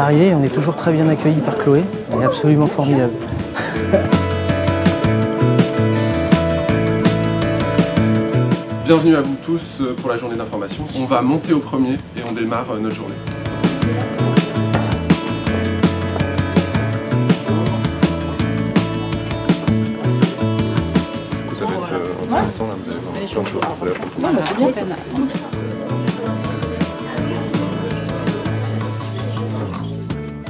arrivée, on est toujours très bien accueillis par Chloé. Elle est absolument formidable. Bienvenue à vous tous pour la journée d'information. On va monter au premier et on démarre notre journée. Du coup, ça va être intéressant, là, vous allez voir plein de choses. Vous allez apprendre beaucoup. Non, bah, c'est bien.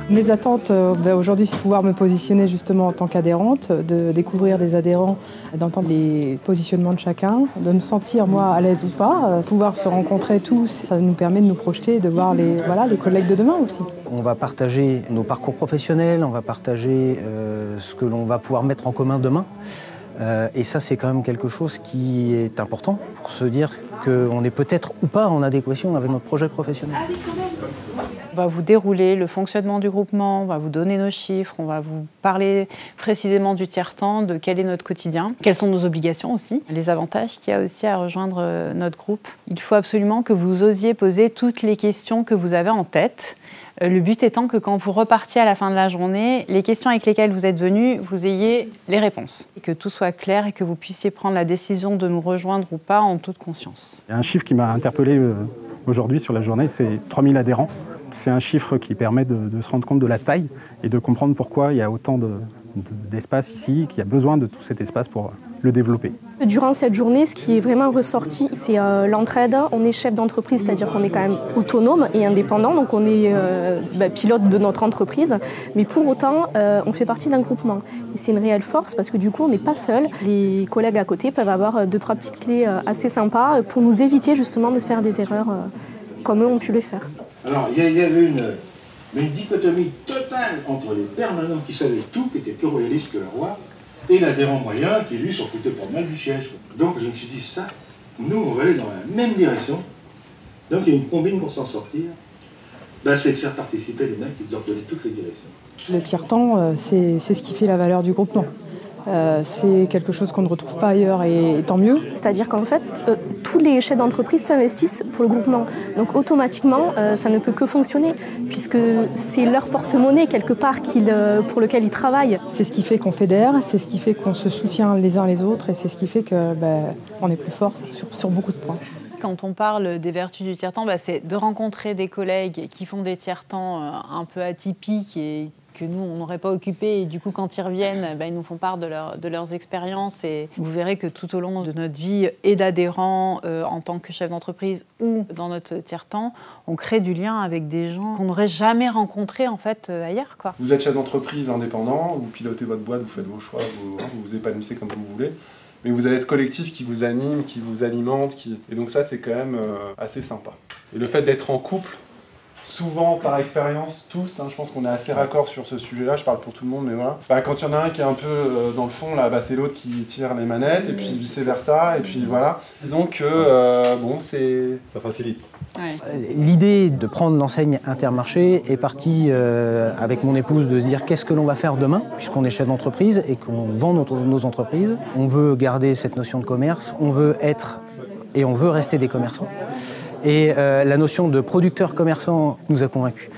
Mes attentes aujourd'hui, c'est de pouvoir me positionner justement en tant qu'adhérente, de découvrir des adhérents, d'entendre les positionnements de chacun, de me sentir moi à l'aise ou pas, pouvoir se rencontrer tous, ça nous permet de nous projeter et de voir les collègues de demain aussi. On va partager nos parcours professionnels, on va partager ce que l'on va pouvoir mettre en commun demain. Et ça, c'est quand même quelque chose qui est important pour se dire qu'on est peut-être ou pas en adéquation avec notre projet professionnel. On va vous dérouler le fonctionnement du groupement, on va vous donner nos chiffres, on va vous parler précisément du tiers-temps, de quel est notre quotidien, quelles sont nos obligations aussi, les avantages qu'il y a aussi à rejoindre notre groupe. Il faut absolument que vous osiez poser toutes les questions que vous avez en tête. Le but étant que quand vous repartiez à la fin de la journée, les questions avec lesquelles vous êtes venus, vous ayez les réponses. Et que tout soit clair et que vous puissiez prendre la décision de nous rejoindre ou pas en toute conscience. Il y a un chiffre qui m'a interpellé aujourd'hui sur la journée, c'est 3000 adhérents. C'est un chiffre qui permet de se rendre compte de la taille et de comprendre pourquoi il y a autant d'espace ici, qu'il y a besoin de tout cet espace pour le développer. Durant cette journée, ce qui est vraiment ressorti, c'est l'entraide. On est chef d'entreprise, c'est-à-dire qu'on est quand même autonome et indépendant, donc on est pilote de notre entreprise, mais pour autant, on fait partie d'un groupement. Et c'est une réelle force parce que du coup, on n'est pas seul. Les collègues à côté peuvent avoir 2-3 petites clés assez sympas pour nous éviter justement de faire des erreurs comme eux ont pu les faire. Alors, il y avait une dichotomie totale entre les permanents qui savaient tout, qui étaient plus royalistes que le roi, et l'adhérent moyen qui, lui, s'en foutait pas mal du siège. Donc, je me suis dit, ça, nous, on va aller dans la même direction. Donc, il y a une combine pour s'en sortir. C'est de faire participer les mecs qui doivent donner toutes les directions. Le tiers-temps, c'est ce qui fait la valeur du groupement. C'est quelque chose qu'on ne retrouve pas ailleurs et tant mieux. C'est-à-dire qu'en fait, tous les chefs d'entreprise s'investissent pour le groupement. Donc automatiquement, ça ne peut que fonctionner puisque c'est leur porte-monnaie quelque part pour lequel ils travaillent. C'est ce qui fait qu'on fédère, c'est ce qui fait qu'on se soutient les uns les autres et c'est ce qui fait qu'on est plus fort sur beaucoup de points. Quand on parle des vertus du tiers-temps, c'est de rencontrer des collègues qui font des tiers-temps un peu atypiques et que nous, on n'aurait pas occupé. Et du coup, quand ils reviennent, ils nous font part de leurs expériences. Et vous verrez que tout au long de notre vie et d'adhérents en tant que chef d'entreprise ou dans notre tiers-temps, on crée du lien avec des gens qu'on n'aurait jamais rencontrés en fait, ailleurs, quoi. Vous êtes chef d'entreprise indépendant, vous pilotez votre boîte, vous faites vos choix, vous vous épanouissez comme vous voulez. Mais vous avez ce collectif qui vous anime, qui vous alimente, et donc ça c'est quand même assez sympa. Et le fait d'être en couple, souvent par expérience, tous, je pense qu'on est assez raccord sur ce sujet-là, je parle pour tout le monde, mais voilà. Quand il y en a un qui est un peu dans le fond, là, c'est l'autre qui tire les manettes, et puis vice-versa, et puis voilà. Disons que, ça facilite. Ouais. L'idée de prendre l'enseigne Intermarché est partie avec mon épouse de se dire qu'est-ce que l'on va faire demain, puisqu'on est chef d'entreprise et qu'on vend nos entreprises. On veut garder cette notion de commerce, on veut être et on veut rester des commerçants. Et la notion de producteur commerçant nous a convaincus.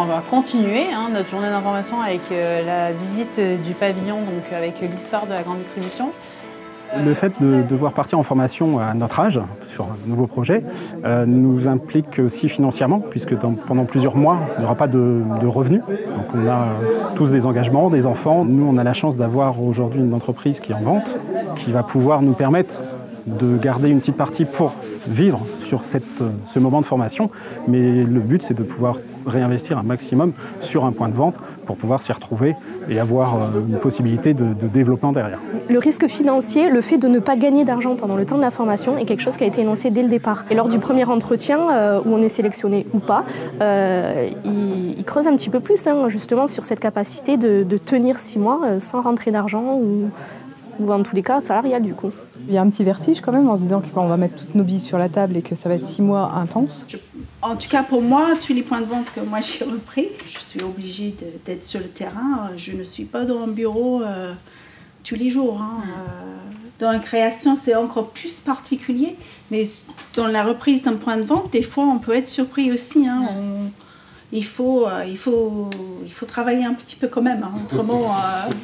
On va continuer notre journée d'information avec la visite du pavillon, donc avec l'histoire de la grande distribution. Le fait de devoir partir en formation à notre âge, sur un nouveau projet, nous implique aussi financièrement, puisque pendant plusieurs mois, il n'y aura pas de revenus. Donc on a tous des engagements, des enfants. Nous, on a la chance d'avoir aujourd'hui une entreprise qui est en vente, qui va pouvoir nous permettre de garder une petite partie pour vivre sur ce moment de formation, mais le but c'est de pouvoir réinvestir un maximum sur un point de vente pour pouvoir s'y retrouver et avoir une possibilité de développement derrière. Le risque financier, le fait de ne pas gagner d'argent pendant le temps de la formation est quelque chose qui a été énoncé dès le départ. Et lors du premier entretien, où on est sélectionné ou pas, il creuse un petit peu plus justement sur cette capacité de tenir 6 mois sans rentrer d'argent ou en tous les cas salarial du coup. Il y a un petit vertige quand même en se disant qu'on va mettre toutes nos billes sur la table et que ça va être 6 mois intenses. En tout cas pour moi, tous les points de vente que moi j'ai repris, je suis obligée d'être sur le terrain. Je ne suis pas dans un bureau tous les jours. Dans la création, c'est encore plus particulier, mais dans la reprise d'un point de vente, des fois on peut être surpris aussi. Il faut travailler un petit peu quand même, autrement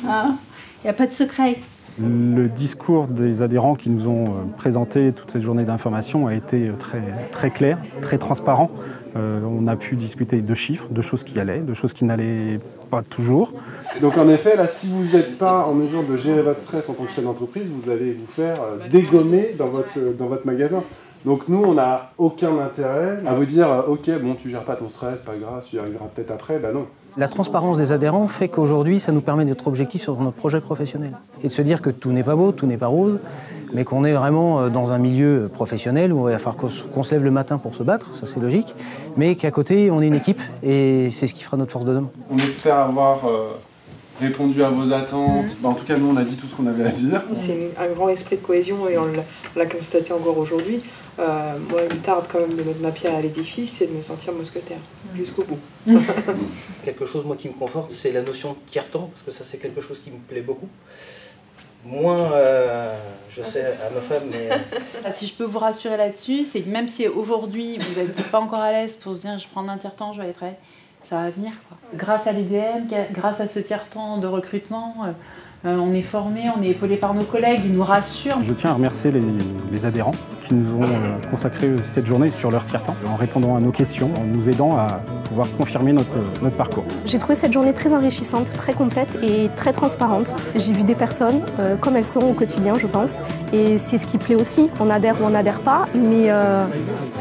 il n'y a pas de secret. Le discours des adhérents qui nous ont présenté toute cette journée d'information a été très, très clair, très transparent. On a pu discuter de chiffres, de choses qui allaient, de choses qui n'allaient pas toujours. Donc en effet, là, si vous n'êtes pas en mesure de gérer votre stress en tant que chef d'entreprise, vous allez vous faire dégommer dans votre magasin. Donc nous, on n'a aucun intérêt à vous dire « Ok, bon, tu gères pas ton stress, pas grave, tu y arriveras peut-être après », ben non. La transparence des adhérents fait qu'aujourd'hui, ça nous permet d'être objectifs sur notre projet professionnel. Et de se dire que tout n'est pas beau, tout n'est pas rose, mais qu'on est vraiment dans un milieu professionnel où il va falloir qu'on se lève le matin pour se battre, ça c'est logique, mais qu'à côté, on est une équipe et c'est ce qui fera notre force de demain. On espère avoir répondu à vos attentes. En tout cas, nous, on a dit tout ce qu'on avait à dire. C'est un grand esprit de cohésion et on l'a constaté encore aujourd'hui. Moi, il me tarde quand même de mettre ma pierre à l'édifice et de me sentir mousquetaire jusqu'au bout. Quelque chose, moi, qui me conforte, c'est la notion de tiers-temps, parce que ça, c'est quelque chose qui me plaît beaucoup. Moins, je sais, à ma femme, mais... Si je peux vous rassurer là-dessus, c'est que même si aujourd'hui, vous n'êtes pas encore à l'aise pour se dire « je prends un tiers-temps, je vais aller travailler », ça va venir, quoi. Grâce à l'IDM, grâce à ce tiers-temps de recrutement, on est formé, on est épaulé par nos collègues, ils nous rassurent. Je tiens à remercier les adhérents qui nous ont consacré cette journée sur leur tiers-temps, en répondant à nos questions, en nous aidant à pouvoir confirmer notre parcours. J'ai trouvé cette journée très enrichissante, très complète et très transparente. J'ai vu des personnes comme elles sont au quotidien, je pense. Et c'est ce qui plaît aussi. On adhère ou on n'adhère pas, mais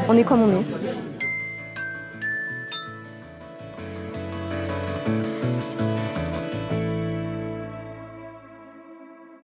on est comme on est.